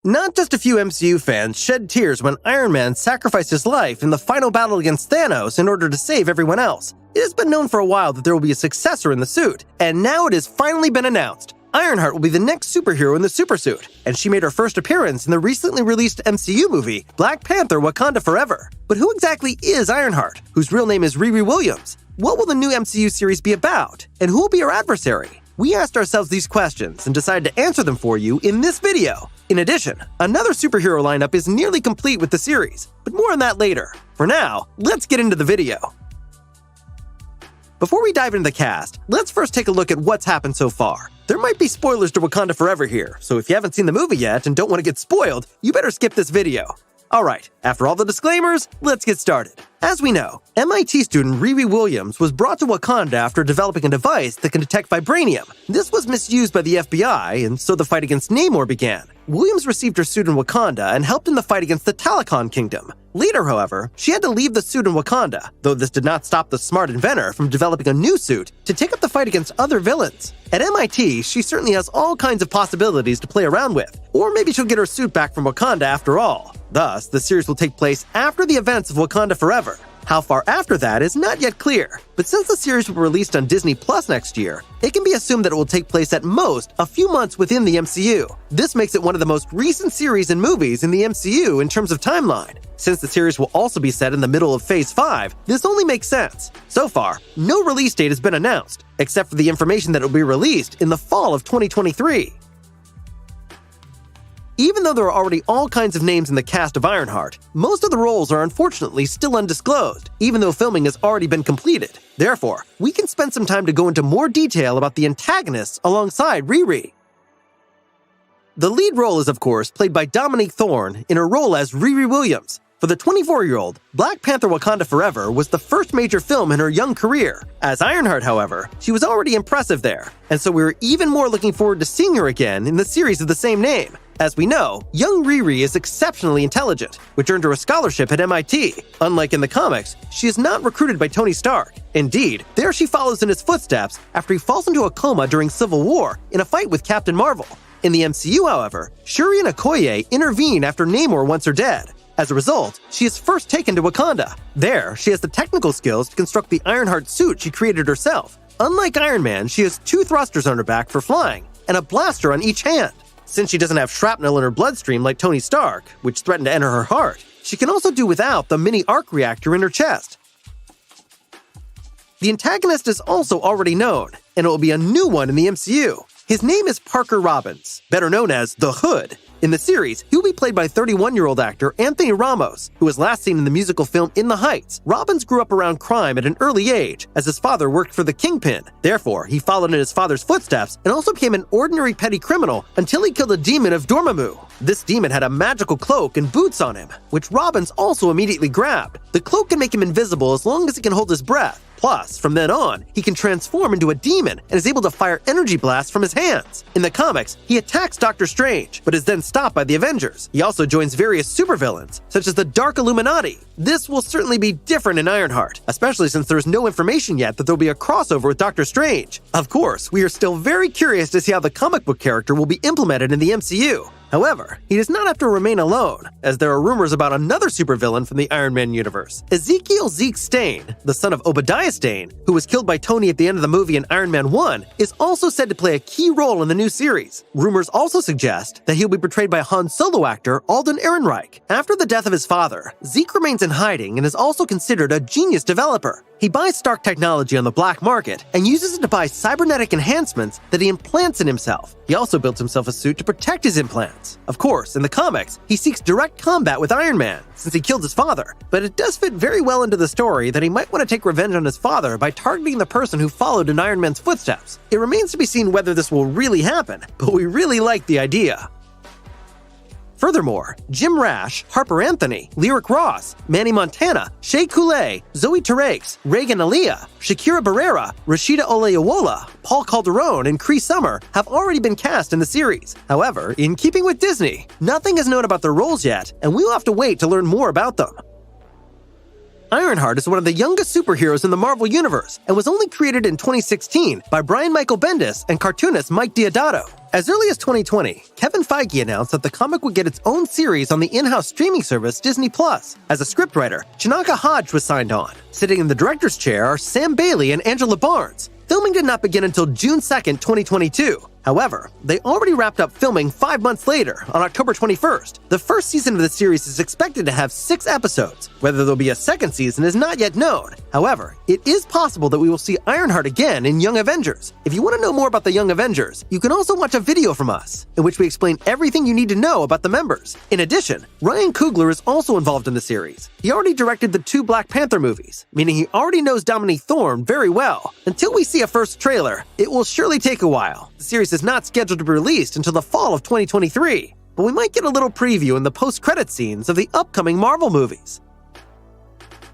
Not just a few MCU fans shed tears when Iron Man sacrificed his life in the final battle against Thanos in order to save everyone else. It has been known for a while that there will be a successor in the suit, and now it has finally been announced. Ironheart will be the next superhero in the supersuit, and she made her first appearance in the recently released MCU movie, Black Panther: Wakanda Forever. But who exactly is Ironheart, whose real name is Riri Williams? What will the new MCU series be about, and who will be her adversary? We asked ourselves these questions and decided to answer them for you in this video. In addition, another superhero lineup is nearly complete with the series, but more on that later. For now, let's get into the video. Before we dive into the cast, let's first take a look at what's happened so far. There might be spoilers to Wakanda Forever here, so if you haven't seen the movie yet and don't want to get spoiled, you better skip this video. Alright, after all the disclaimers, let's get started. As we know, MIT student Riri Williams was brought to Wakanda after developing a device that can detect vibranium. This was misused by the FBI, and so the fight against Namor began. Williams received her suit in Wakanda and helped in the fight against the Talokan Kingdom. Later, however, she had to leave the suit in Wakanda, though this did not stop the smart inventor from developing a new suit to take up the fight against other villains. At MIT, she certainly has all kinds of possibilities to play around with, or maybe she'll get her suit back from Wakanda after all. Thus, the series will take place after the events of Wakanda Forever. How far after that is not yet clear, but since the series will be released on Disney Plus next year, it can be assumed that it will take place at most a few months within the MCU. This makes it one of the most recent series and movies in the MCU in terms of timeline. Since the series will also be set in the middle of Phase 5, this only makes sense. So far, no release date has been announced, except for the information that it will be released in the fall of 2023. Even though there are already all kinds of names in the cast of Ironheart, most of the roles are unfortunately still undisclosed, even though filming has already been completed. Therefore, we can spend some time to go into more detail about the antagonists alongside Riri. The lead role is, of course, played by Dominique Thorne in her role as Riri Williams. For the 24-year-old, Black Panther: Wakanda Forever was the first major film in her young career. As Ironheart, however, she was already impressive there, and so we were even more looking forward to seeing her again in the series of the same name. As we know, young Riri is exceptionally intelligent, which earned her a scholarship at MIT. Unlike in the comics, she is not recruited by Tony Stark. Indeed, there she follows in his footsteps after he falls into a coma during Civil War in a fight with Captain Marvel. In the MCU, however, Shuri and Okoye intervene after Namor wants her dead. As a result, she is first taken to Wakanda. There, she has the technical skills to construct the Ironheart suit she created herself. Unlike Iron Man, she has 2 thrusters on her back for flying, and a blaster on each hand. Since she doesn't have shrapnel in her bloodstream like Tony Stark, which threatened to enter her heart, she can also do without the mini arc reactor in her chest. The antagonist is also already known, and it will be a new one in the MCU. His name is Parker Robbins, better known as The Hood. In the series, he will be played by 31-year-old actor Anthony Ramos, who was last seen in the musical film In the Heights. Robbins grew up around crime at an early age, as his father worked for the Kingpin. Therefore, he followed in his father's footsteps and also became an ordinary petty criminal until he killed a demon of Dormammu. This demon had a magical cloak and boots on him, which Robbins also immediately grabbed. The cloak can make him invisible as long as he can hold his breath. Plus, from then on, he can transform into a demon and is able to fire energy blasts from his hands. In the comics, he attacks Doctor Strange, but is then stopped by the Avengers. He also joins various supervillains, such as the Dark Illuminati. This will certainly be different in Ironheart, especially since there is no information yet that there will be a crossover with Doctor Strange. Of course, we are still very curious to see how the comic book character will be implemented in the MCU. However, he does not have to remain alone, as there are rumors about another supervillain from the Iron Man universe. Ezekiel Zeke Stane, the son of Obadiah Stane, who was killed by Tony at the end of the movie in Iron Man 1, is also said to play a key role in the new series. Rumors also suggest that he'll be portrayed by Han Solo actor Alden Ehrenreich. After the death of his father, Zeke remains in hiding and is also considered a genius developer. He buys Stark technology on the black market and uses it to buy cybernetic enhancements that he implants in himself. He also built himself a suit to protect his implants. Of course, in the comics, he seeks direct combat with Iron Man, since he killed his father, but it does fit very well into the story that he might want to take revenge on his father by targeting the person who followed in Iron Man's footsteps. It remains to be seen whether this will really happen, but we really like the idea. Furthermore, Jim Rash, Harper Anthony, Lyric Ross, Manny Montana, Shea Coulee, Zoe Terakes, Reagan Aaliyah, Shakira Barrera, Rashida Olayiwola, Paul Calderone, and Cree Summer have already been cast in the series. However, in keeping with Disney, nothing is known about their roles yet, and we'll have to wait to learn more about them. Ironheart is one of the youngest superheroes in the Marvel Universe and was only created in 2016 by Brian Michael Bendis and cartoonist Mike Deodato. As early as 2020, Kevin Feige announced that the comic would get its own series on the in-house streaming service Disney+. As a scriptwriter, Chinaka Hodge was signed on. Sitting in the director's chair are Sam Bailey and Angela Barnes. Filming did not begin until June 2nd, 2022. However, they already wrapped up filming 5 months later, on October 21st. The first season of the series is expected to have 6 episodes. Whether there'll be a second season is not yet known. However, it is possible that we will see Ironheart again in Young Avengers. If you want to know more about the Young Avengers, you can also watch a video from us, in which we explain everything you need to know about the members. In addition, Ryan Coogler is also involved in the series. He already directed the 2 Black Panther movies, meaning he already knows Dominique Thorne very well. Until we see a first trailer, it will surely take a while. The series is not scheduled to be released until the fall of 2023, but we might get a little preview in the post-credit scenes of the upcoming Marvel movies.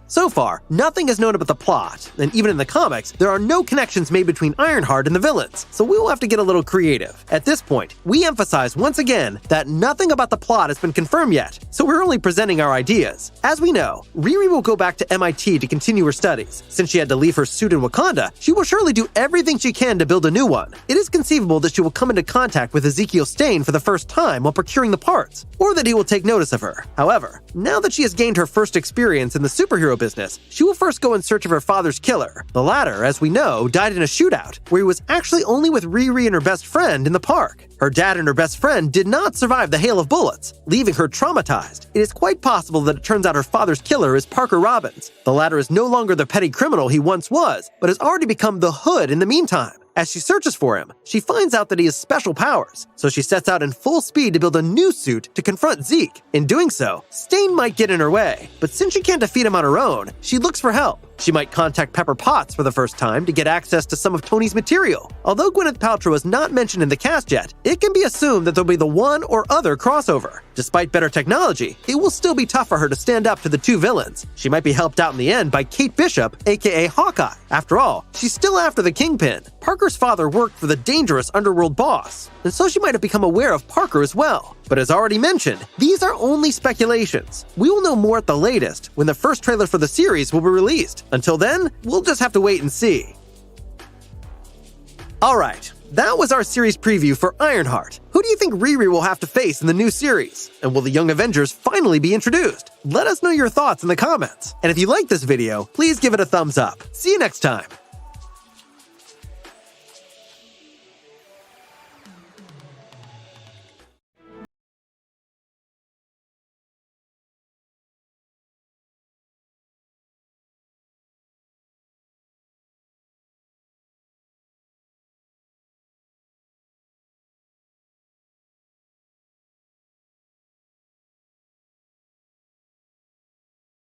So far, nothing is known about the plot, and even in the comics, there are no connections made between Ironheart and the villains, so we will have to get a little creative. At this point, we emphasize once again that nothing about the plot has been confirmed yet, so we're only presenting our ideas. As we know, Riri will go back to MIT to continue her studies. Since she had to leave her suit in Wakanda, she will surely do everything she can to build a new one. It is conceivable that she will come into contact with Ezekiel Stane for the first time while procuring the parts, or that he will take notice of her. However, now that she has gained her first experience in the superhero business, she will first go in search of her father's killer. The latter, as we know, died in a shootout, where he was actually only with Riri and her best friend in the park. Her dad and her best friend did not survive the hail of bullets, leaving her traumatized. It is quite possible that it turns out her father's killer is Parker Robbins. The latter is no longer the petty criminal he once was, but has already become the Hood in the meantime. As she searches for him, she finds out that he has special powers, so she sets out in full speed to build a new suit to confront Zeke. In doing so, Stane might get in her way, but since she can't defeat him on her own, she looks for help. She might contact Pepper Potts for the first time to get access to some of Tony's material. Although Gwyneth Paltrow is not mentioned in the cast yet, it can be assumed that there'll be the one or other crossover. Despite better technology, it will still be tough for her to stand up to the 2 villains. She might be helped out in the end by Kate Bishop, aka Hawkeye. After all, she's still after the Kingpin. Parker's father worked for the dangerous underworld boss, and so she might have become aware of Parker as well. But as already mentioned, these are only speculations. We will know more at the latest when the first trailer for the series will be released. Until then, we'll just have to wait and see. Alright, that was our series preview for Ironheart. Who do you think Riri will have to face in the new series? And will the Young Avengers finally be introduced? Let us know your thoughts in the comments. And if you like this video, please give it a thumbs up. See you next time.